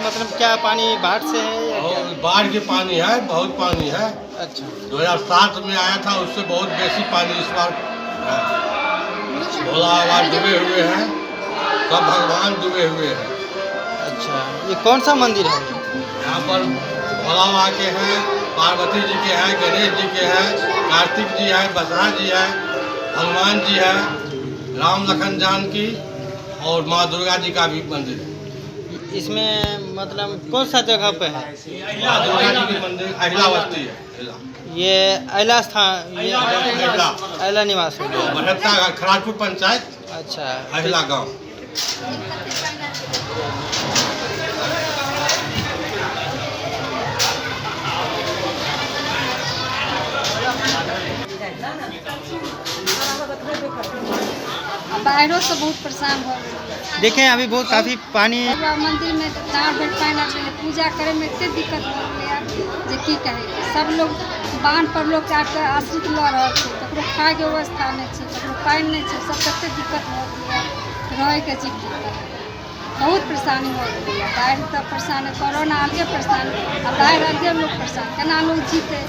मतलब क्या पानी बाढ़ से है या क्या? बाढ़ के पानी है, बहुत पानी है। अच्छा, 2007 में आया था, उससे बहुत बेसी पानी इस बार भोला बाबा डूबे हुए हैं, सब भगवान डूबे हुए हैं। अच्छा, ये कौन सा मंदिर है? यहाँ पर भोला बाबा के हैं, पार्वती जी के हैं, गणेश जी के हैं, कार्तिक जी है, बसहा जी है, हनुमान जी है, राम लखन जानकी और माँ दुर्गा जी का भी मंदिर है। इसमें मतलब कौन सा जगह पे है? माँ दुर्गा जी की मंदिर अहिलावती है। ये अहिला स्थान, ये अहिला निवास है, खराजपुर पंचायत। अच्छा, अहिला गांव। बाहरों से बहुत परेशान हो गए। देखें अभी बहुत काफी पानी मंदिर में 4 बेर पानी आ गए, पूजा करे में इतने दिक्कत हो गया जे की कहे। सब लोग बांध पर लोग आके आश्रित ल रहा है, ककरो खाए के व्यवस्था नहीं है, ककरो पानी नहीं है, सब कते दिक्कत हो गया रहे के चीज बहुत परेशानी हो गई। बाढ़ तो परेशान है, कोरोना अलगे परेशान है, बाढ़ अलगे लोग परेशान, केना लोग जीते।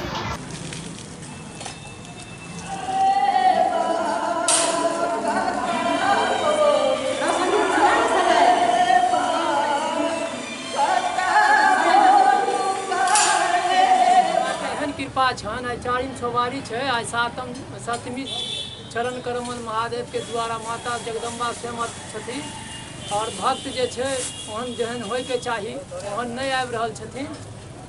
कृपा छन आइ चारिम सोमवारी है, आइ सातवीं चरण करमन महादेव के द्वारा माता जगदम्बा सेमत छथिन और भक्त जे छै ओहन जेहन होय के चाही ओहन नहीं आबि रहल छथिन।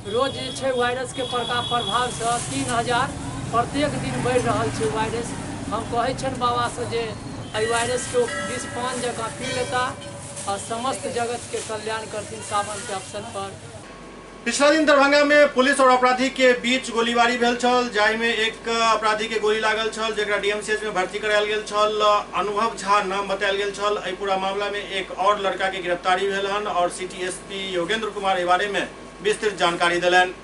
रोज जे छै वायरस के प्रभाव से 3000 प्रत्येक दिन बढ़ि रहल छै वायरस। हम कहै छन बाबा से जे एहि वायरस के विष पान जकाँ पी लेता और समस्त जगत के कल्याण करथिन सावन के अवसर पर। पिछला दिन दरभंगा में पुलिस और अपराधी के बीच गोलीबारी भेल छल, जाहि में एक अपराधी के गोली लागल छल, जेकरा डीएमसीएच में भर्ती करायल गेल छल। अनुभव झा नाम बतायल गेल छल। एहि पूरा मामला में एक और लड़का के गिरफ्तारी भेल हन और सिटी एसपी योगेंद्र कुमार एहि बारे में विस्तृत जानकारी दिलन।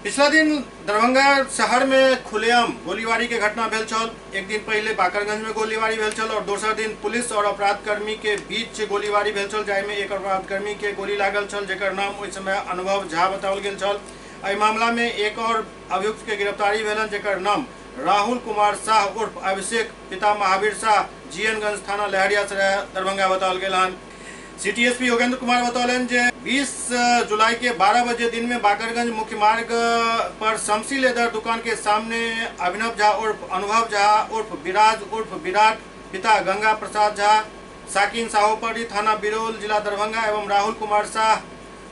पिछला दिन दरभंगा शहर में खुलेआम गोलीबारी के घटना भेल छल। एक दिन पहले बाकरगंज में गोलीबारी भेल छल और दोसर दिन पुलिस और अपराधकर्मी के बीच गोलीबारी भेल छल, जाहि में एक अपराधकर्मी के गोली लागल छल, जेकर नाम उस समय अनुभव झा बताओल गेल छल। एहि मामला में एक और अभियुक्त के गिरफ्तारी भेलन, जेकर नाम राहुल कुमार शाह उर्फ अभिषेक पिता महावीर शाह जीएनगंज थाना लहरियासराय दरभंगा बताओल गेल हन। सिटी एसपी योगेंद्र कुमार बतौलन जे 20 जुलाई के 12 बजे दिन में बाकरगंज मुख्य मार्ग पर शमसी लेदर दुकान के सामने अभिनव झा उर्फ अनुभव झा उर्फ विराज उर्फ विराट पिता गंगा प्रसाद झा साकिन साहोपरी थाना बिरौल जिला दरभंगा एवं राहुल कुमार शाह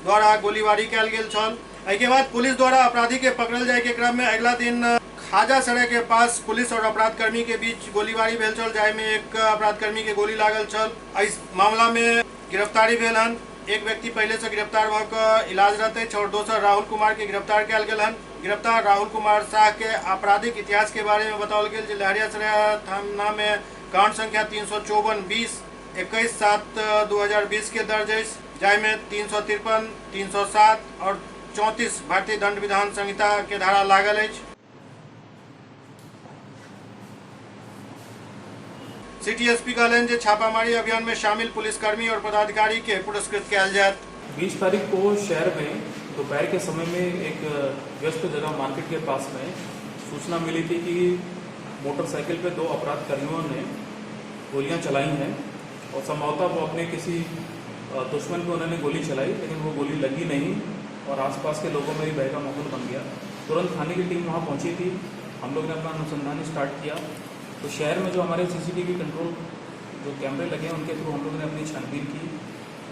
द्वारा गोलीबारी कयल गेल छल। एहि के बाद पुलिस द्वारा अपराधी के पकड़ल जाय के क्रम में अगला दिन खाजा सड़क के पास पुलिस और अपराधकर्मी के बीच गोलीबारी भेल छल, जाहि में एक अपराधकर्मी के गोली लागल छल। इस मामला में गिरफ्तारी भेल हन। एक व्यक्ति पहले से गिरफ्तार भऽ इलाजरत अछि और दोसर राहुल कुमार के गिरफ्तार कयल गेल हन। गिरफ्तार राहुल कुमार शाह के आपराधिक इतिहास के बारे में बताओल गेल जे लहरियासराय थाना में कांड संख्या 354-20 21/7/2020 के दर्ज अछि, जाहि में 353, 307 और 34 भारतीय दंड विधान संहिता के धारा लागल अछि। सिटी एसपी कहलन जे छापामारी अभियान में शामिल पुलिसकर्मी और पदाधिकारी के पुरस्कृत किया जाए। 20 तारीख को शहर में दोपहर के समय में एक व्यस्त जगह मार्केट के पास में सूचना मिली थी कि मोटरसाइकिल पे 2 अपराधकर्मियों ने गोलियां चलाई हैं और संभवतः वो अपने किसी दुश्मन को उन्होंने गोली चलाई, लेकिन वो गोली लगी नहीं और आसपास के लोगों में भी भय का माहौल बन गया। तुरंत थाने की टीम वहाँ पहुँची थी। हम लोग ने अपना अनुसंधान स्टार्ट किया तो शहर में जो हमारे सीसीटीवी कंट्रोल जो कैमरे लगे हैं उनके थ्रू हम लोगों ने अपनी छानबीन की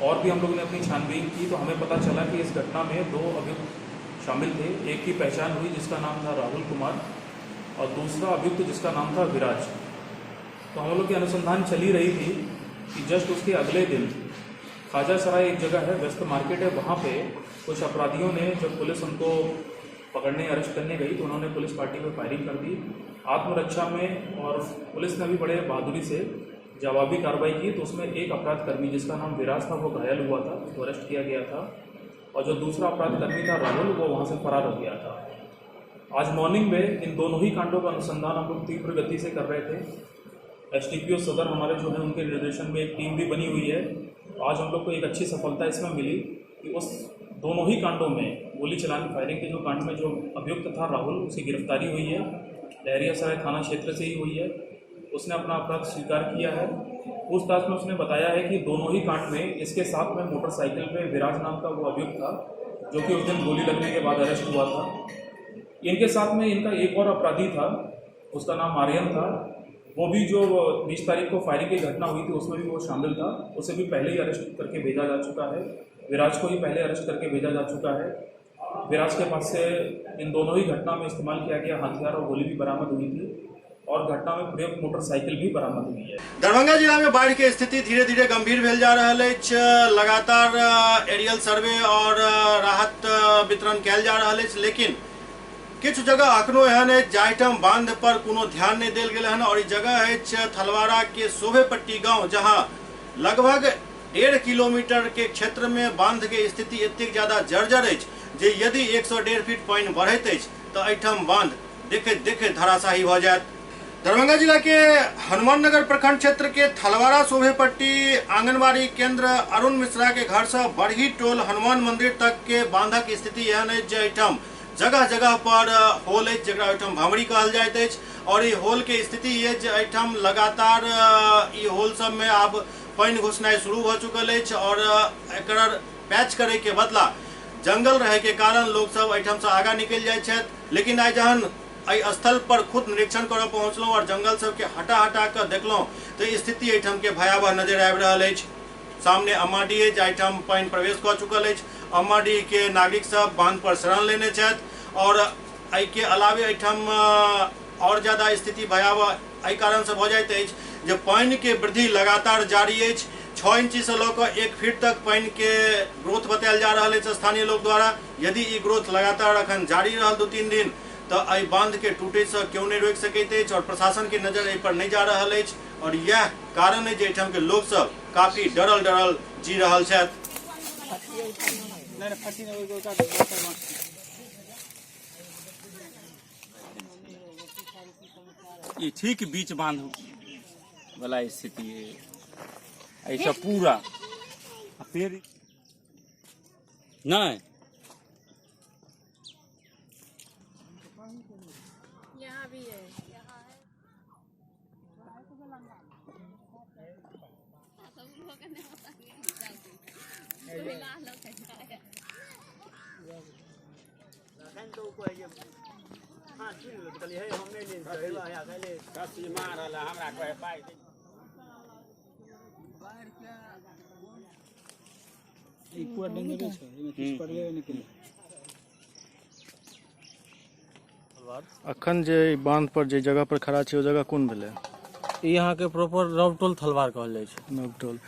और भी हम लोगों ने अपनी छानबीन की तो हमें पता चला कि इस घटना में 2 अभियुक्त शामिल थे। एक की पहचान हुई जिसका नाम था राहुल कुमार और दूसरा अभियुक्त जिसका नाम था विराज। तो हम लोग की अनुसंधान चली रही थी कि जस्ट उसके अगले दिन खाजा सराय एक जगह है, व्यस्त मार्केट है, वहाँ पे कुछ अपराधियों ने, जब पुलिस उनको पकड़ने अरेस्ट करने गई तो उन्होंने पुलिस पार्टी पर फायरिंग कर दी आत्मरक्षा में, और पुलिस ने भी बड़े बहादुरी से जवाबी कार्रवाई की। तो उसमें एक अपराध कर्मी जिसका नाम विराज था वो घायल हुआ था, उसको अरेस्ट किया गया था, और जो दूसरा अपराध कर्मी था राहुल वो वहाँ से फरार हो गया था। आज मॉर्निंग में इन दोनों ही कांडों का अनुसंधान हम लोग तीव्र गति से कर रहे थे। एसडीपीओ सदर हमारे जो है उनके निर्देशन में एक टीम भी बनी हुई है। आज हम लोग को एक अच्छी सफलता इसमें मिली कि उस दोनों ही कांडों में गोली चलाने फायरिंग के जो कांड में जो अभियुक्त था राहुल, उसकी गिरफ्तारी हुई है, लहरिया सराय थाना क्षेत्र से ही हुई है। उसने अपना अपराध स्वीकार किया है। पूछताछ में उसने बताया है कि दोनों ही कांड में इसके साथ में मोटरसाइकिल पे विराज नाम का वो अभियुक्त था जो कि उस दिन गोली लगने के बाद अरेस्ट हुआ था। इनके साथ में इनका एक और अपराधी था, उसका नाम आर्यन था, वो भी जो 20 तारीख को फायरिंग की घटना हुई थी उसमें भी वो शामिल था। उसे भी पहले ही अरेस्ट करके भेजा जा चुका है। विराज को ही पहले अरेस्ट करके भेजा जा चुका है। विराज के पास से इन दोनों ही घटना में इस्तेमाल किया गया हथियार और गोली भी बरामद हुई थी, और घटना में प्रयुक्त मोटरसाइकिल भी बरामद हुई है। दरभंगा जिला में बाढ़ के स्थिति धीरे धीरे गंभीर भेल जा रहा है। लगातार एरियल सर्वे और राहत वितरण कैल जा रहा है, लेकिन किछु जगह अखनो एहन है जाहिठाम बांध पर कोनो ध्यान नहीं देल गेल हन। और जगह है थलवाड़ा के शोभेपट्टी गांव, जहां लगभग 1.5 किलोमीटर के क्षेत्र में बांध के स्थिति एतेक ज्यादा जर्जर है जे यदि 101.5 फीट पानी बढ़त है तो एहिठाम बांध देखे देखे धराशाही हो जायत। दरभंगा जिला के हनुमान नगर प्रखंड क्षेत्र के थलवाड़ा शोभेपट्टी आंगनबाड़ी केंद्र अरुण मिश्रा के घर से बरही टोल हनुमान मंदिर तक के बांधक स्थिति एहन है जे एहिठाम जगह जगह पर होल है, जकरा एहिठाम भमरी कहल जाइत अछि। और ये होल के स्थिति है जे एहिठाम लगातार ये होल सब में आब पानी घुसनाइ शुरू हो चुकल है, और एकर पैच करे के बदला जंगल रहे के कारण लोग सब एहिठाम से आगा निकल जाइत छथि। लेकिन आई जहन एहि स्थल पर खुद निरीक्षण करऽ पहुँचलहुँ और जंगल सबके हटा हटा कर देखलहुँ तो स्थिति एहिठाम के भयावह नजर आबि रहल अछि। सामने अम्माडीह अछि, एहिठाम पानी प्रवेश कऽ चुकल अछि। अम्माडीह के नागरिक सब बांध पर शरण लेने छथि, और एहि के अलावे एहिठाम और ज्यादा स्थिति भयावह एहि कारण से भऽ जाइत अछि जे पानी के वृद्धि लगातार जारी अछि। 6 इंची से लऽ कऽ 1 फीट तक पानी के ग्रोथ बतायल जा रहल अछि स्थानीय लोग द्वारा। यदि ई ग्रोथ लगातार अखन जारी रहल 2-3 दिन तो एहि बांध के टूटे से क्यों नहीं रोकि सकैत अछि, और प्रशासन के नजर एहि पर नहीं जा रहल अछि। और यह कारण है जे एहिठाम के लोग सब काफी डरल जी रहल छथि। ये ठीक बीच बांध वाला स्थिति है, ऐसा पूरा फिर नहीं यहाँ भी है। अखन जे बांध पर जे जगह पर खड़ा छै ओ जगह कोन भेलै? यहाँ के प्रॉपर नवटोल थलवार कहल जाइ छै। नवटोल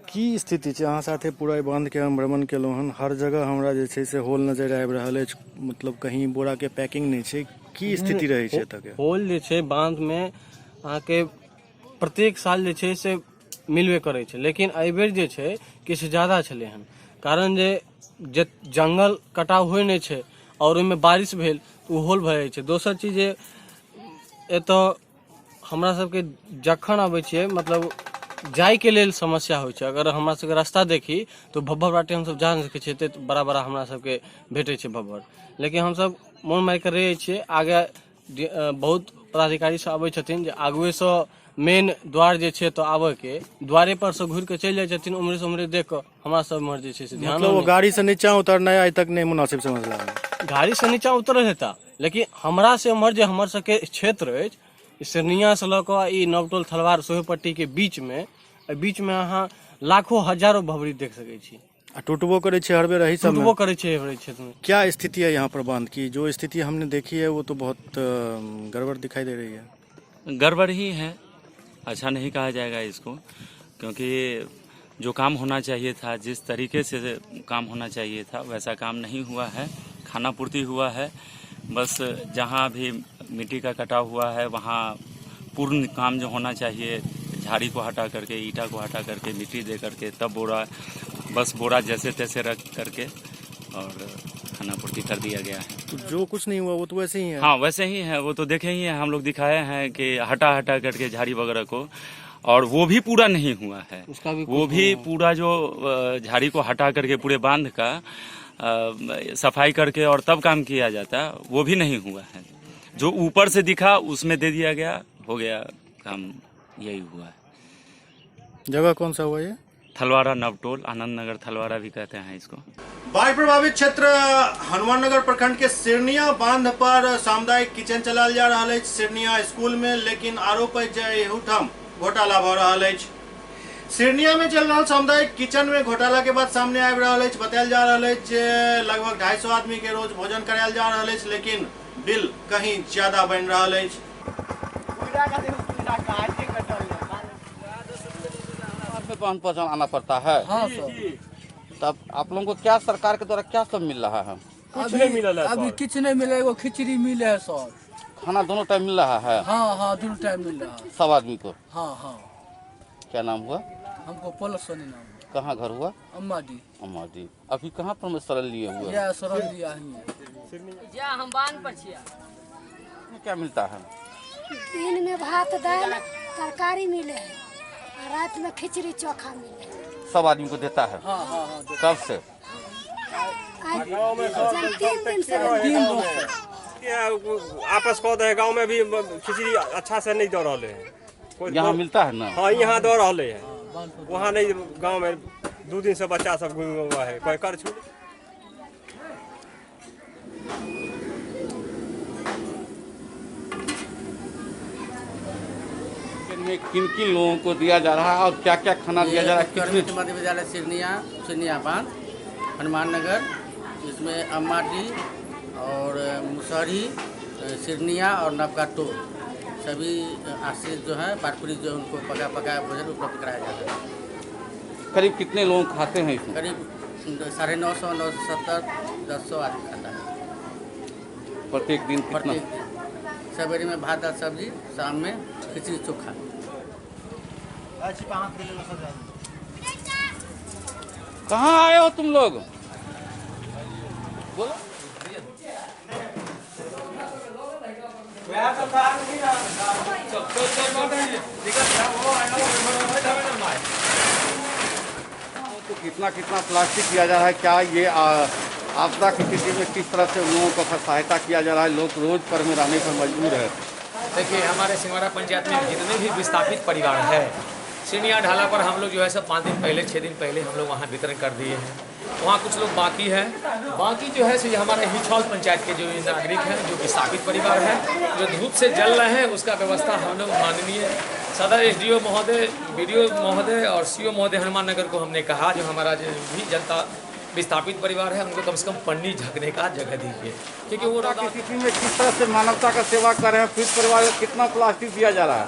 की स्थिति छै? अहाँ साथे पूरा बांध के हम भ्रमण केलहुँ हन, हर जगह हमरा जे छै से होल नजर आबि रहल अछि, मतलब कहीं बोरा के पैकिंग नहीं छै। की स्थिति रहै छै एतऽ के? होल जे छै बांध में अहाँ के प्रत्येक साल जे छै से मिलबे करै छै, लेकिन एहि बेर जे छै किछु ज्यादा छलै हन। कारण जे जंगल कटाव होइ नहि छै और ओहिमे बारिश भेल तऽ ओ होल भऽ जाइ छै। दोसर चीज जे एतऽ हमरा सबके जखन अबै छियै मतलब जाय के लेल समस्या होइ छै। अगर हमरा सबके रास्ता देखी तो भब्बर बाटे हमसब जा नहि सकै छियै, एते बड़ा बड़ा हमरा सबके भेटै छै भब्बर। लेकिन हमसब मोन मारि कऽ रहै छियै। आगे बहुत पदाधिकारी सब आबै छथिन जे आगुए से मेन द्वार जे छै तो आबे के द्वारे पर से घुर के चलि जाइ छथिन, उम्हरे से उम्हरे देख कऽ हमरा सब उम्हर जे छै से ध्यान। मतलब गाड़ी से नीचा उतरनाइ आइ तक नहीं मुनासिब समझला। गाड़ी से नीचा उतरल हेता, लेकिन हमरा से उम्हर जे हमर सबके क्षेत्र अछि सिरनिया से लऽ कऽ ई नवटोल थलवार सोहेपट्टी के बीच में अहाँ लाखों हजारों भवरी देख सकै छी। टूटबो करे छे हर बेर, सब टूटबो करे छे हर क्षेत्र में। क्या स्थिति है यहाँ पर बांध की? जो स्थिति हमने देखी है वो तो बहुत गड़बड़ दिखाई दे रही है। गड़बड़ ही है, अच्छा नहीं कहा जाएगा इसको, क्योंकि जो काम होना चाहिए था, जिस तरीके से काम होना चाहिए था वैसा काम नहीं हुआ है। खाना पूर्ति हुआ है, बस जहाँ भी मिट्टी का कटाव हुआ है वहाँ पूर्ण काम जो होना चाहिए, झाड़ी को हटा करके, ईटा को हटा करके, मिट्टी दे करके, तब बोरा जैसे तैसे रख करके और खाना पूर्ति कर दिया गया है। तो जो कुछ नहीं हुआ वो तो वैसे ही है। हाँ वैसे ही है, वो तो देखे ही है, हम लोग दिखाए हैं कि हटा करके झाड़ी वगैरह को, और वो भी पूरा नहीं हुआ है। उसका भी वो भी पूरा जो झाड़ी को हटा करके पूरे बांध का सफाई करके और तब काम किया जाता, वो भी नहीं हुआ है। जो ऊपर से दिखा उसमें दे दिया गया, हो गया काम, यही हुआ है। जगह कौन सा हुआ ये? थलवारा नवटोल, आनंद नगर थलवारा भी कहते हैं इसको। बाढ़ प्रभावित क्षेत्र हनुमान नगर प्रखंड के सिरनिया बांध पर सामुदायिक किचन चलाल जा रहा है सिरनिया स्कूल में, लेकिन आरोप है जे एहूठाम घोटाला भ रहा है। सिरनिया में चल रहा सामुदायिक किचन में घोटाला के बाद सामने आ रहा है। बताया जा रहा है जे लगभग 250 आदमी के रोज भोजन करायल जा रहा है, लेकिन बिल कहीं ज्यादा बन रहा है। बांध पर आना पड़ता है। हाँ सर। तब आप लोगों को क्या सरकार के द्वारा क्या सब मिल रहा है? कुछ नहीं मिला है। अभी कुछ नहीं मिला है, वो खिचड़ी मिले है सर। खाना दोनों टाइम मिल रहा है? हाँ हाँ दोनों टाइम मिल रहा है सब आदमी को। हाँ हाँ। क्या नाम हुआ? हमको पलस सोनी नाम। कहाँ घर हुआ? अम्माडी। अम्माडी। अभी कहाँ पर में सरल लिए हुए? या सरल लिया ही है। हम बांध पर छिया। क्या मिलता है? दिन में भात दाल तरकारी मिले है, रात में खिचड़ी चोखा मिले है। सब आदमी को देता है? हाँ हाँ हाँ। कब से? 3 दिन से। आपस को दे गाँव में भी खिचड़ी अच्छा से नहीं दे रहे हैं। यहाँ मिलता है ना? हाँ यहाँ दे रहे हैं, वहाँ नहीं। गांव में 2 दिन से बच्चा सब घूम हुआ है, कोई कर छू। में किन लोगों को दिया जा रहा है और क्या क्या खाना दिया जा रहा है? मध्य विद्यालय सिरनिया बांध हनुमान नगर, इसमें अम्माडी और मुसहरी, सिरनिया और नवका टोल सभी आश्रित जो है पाटपुरी जो उनको पका भोजन उपलब्ध कराया जाता है। करीब कितने लोग खाते हैं इसमें? करीब 950, 970, 100 आदमी खाता है प्रत्येक दिन। प्रत्येक सवेरे में भात दाल सब्जी, शाम में खिचड़ी चोखा। कहाँ आए हो तुम लोग? बोलो। तो कितना प्लास्टिक किया जा रहा है? क्या ये आपदा की स्थिति में किस तरह से लोगों को सहायता किया जा रहा है? लोग रोज पर में रहने पर मजबूर है। देखिए हमारे सिंगवाड़ा पंचायत में जितने भी विस्थापित परिवार है, सिरनिया ढाला पर हम लोग जो है सब 5 दिन पहले 6 दिन पहले हम लोग वहाँ वितरण कर दिए हैं। वहाँ कुछ लोग बाकी है, बाकी जो है सो हमारे हिछौल पंचायत के जो नागरिक हैं, जो विस्थापित परिवार है, जो धूप से जल रहे हैं, उसका व्यवस्था हम लोग माननीय सदर SDO महोदय, BDO महोदय और CO महोदय हनुमान नगर को हमने कहा, जो हमारा जो भी जनता विस्थापित परिवार है उनको कम से कम पन्नी झकने का जगह दीजिए, क्योंकि वो की स्थिति में किस तरह से मानवता का सेवा कर रहे हैं। फिर परिवार को कितना प्लास्टिक दिया जा रहा है?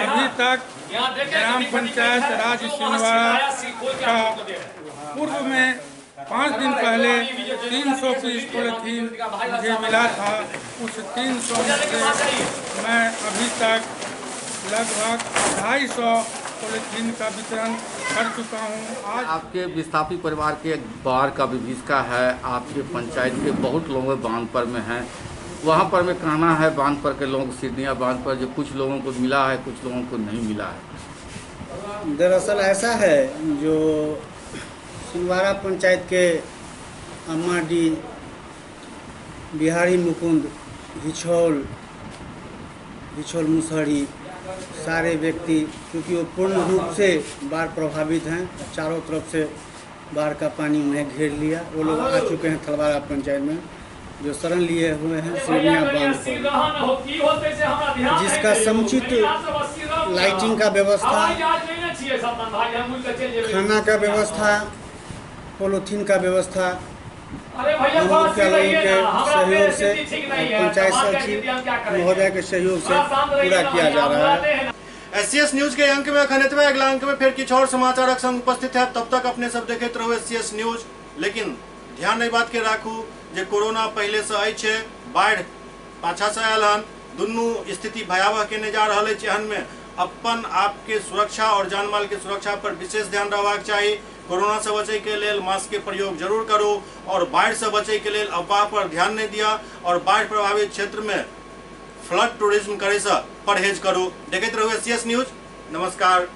अभी तक ग्राम पंचायत राज सिंहवाड़ा का पूर्व में 5 दिन पहले 300 पीस पॉलीथीन मुझे मिला था। उस 300 में से मैं अभी तक लगभग 250 पॉलीथीन का वितरण कर चुका हूँ। आज आपके विस्थापित परिवार के बाढ़ का विभीषिका है, आपके पंचायत के बहुत लोग बांध पर में हैं, वहाँ पर में कहना है बांध पर के लोग सिरनिया बांध पर जो कुछ लोगों को मिला है, कुछ लोगों को नहीं मिला है। दरअसल ऐसा है, जो सिंहवाड़ा पंचायत के अम्माडी, बिहारी मुकुंद, हिछौल मुसहरी सारे व्यक्ति, क्योंकि वो पूर्ण रूप से बाढ़ प्रभावित हैं, चारों तरफ से बाढ़ का पानी उन्हें घेर लिया। वो लोग आ चुके हैं थलवाड़ा पंचायत में, जो शरण लिए हुए हैं सिरनिया बांध पर, जिसका समुचित लाइटिंग का व्यवस्था खाना का व्यवस्था, पॉलीथीन का व्यवस्था हम मुखिया लोगों के सहयोग से और पंचायत सचिव महोदय के सहयोग से पूरा किया जा रहा है। SCS न्यूज के अंक में अखन एतबे, अगला अंक में फिर किछु और समाचारक संग उपस्थित है। तब तक अपने सब देखते रहो SCS न्यूज। लेकिन ध्यान एहि बात के राखू जे कोरोना पहले से अछि, बाढ़ पाछा से आयल हन, दुनू स्थिति भयावह केने जा रहल अछि। एहन में अपन आपके सुरक्षा और जानमाल के सुरक्षा पर विशेष ध्यान रहबाक चाहिए। कोरोना से बचे के लेल मास्क के प्रयोग जरूर करो और बाढ़ से बचे के लेल अफवाह पर ध्यान नहीं दिया और बाढ़ प्रभावित क्षेत्र में फ्लड टूरिज्म करे से परहेज करो। देखते रहो SCS न्यूज। नमस्कार।